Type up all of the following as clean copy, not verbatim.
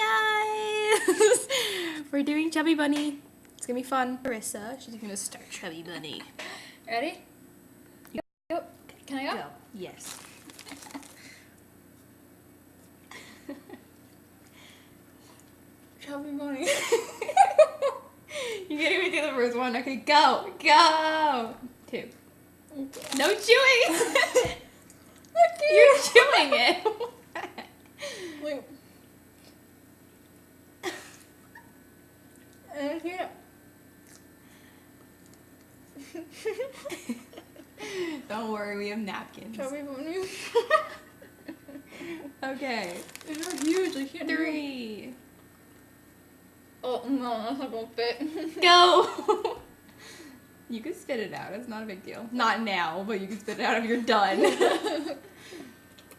guys! We're doing Chubby Bunny. It's gonna be fun. Marissa, she's gonna start Chubby Bunny. Ready? Go. Can I go? Go. Yes. Chubby Bunny. You can't even do the first one. Okay, go. Go. 2. No chewing! You're chewing it. Wait. I can't. Don't worry, we have napkins. Chubby Bunny. Okay. These are huge. I can't do it. 3. Oh no, that's not gonna fit. Go! You can spit it out. It's not a big deal. Not now, but you can spit it out if you're done.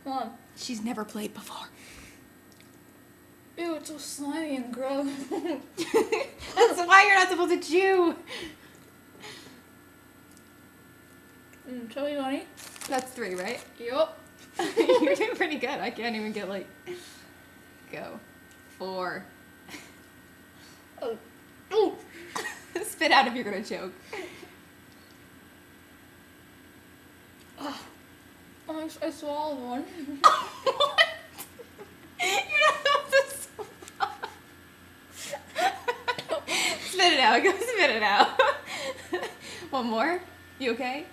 Come on. She's never played before. Ew, it's so slimy and gross. That's why you're not supposed to chew. Chubby Bunny. That's 3, right? Yup. You're doing pretty good. I can't even get like... Go. 4. Oh. Ooh. Spit out if you're gonna choke. Oh, I swallowed one. What? You're not supposed to swallow. Spit it out. Go spit it out. One more? You okay?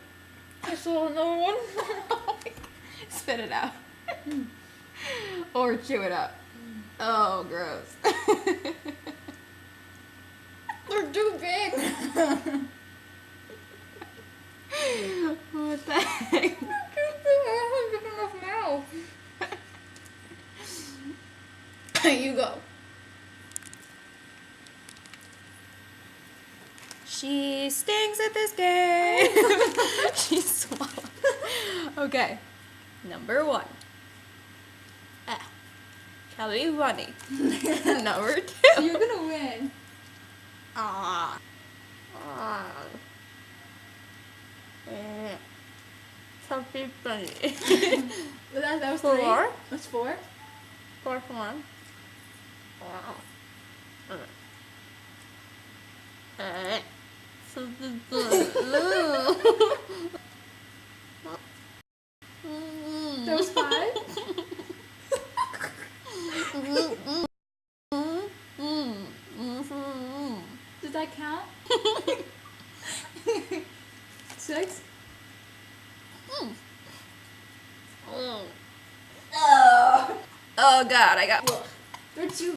I swallowed another one. Spit it out. Or chew it up. Oh, gross. They're too big. What the heck? I don't have enough mouth. You go. She stinks at this game. She swallowed. Okay. Number 1. Chubby Bunny. Number 2. You're gonna win. Ah. Chubby Bunny. That was 4. 3? That's 4? 4 for 1. That was 5? Did that count? 6? Oh God, I got. They're too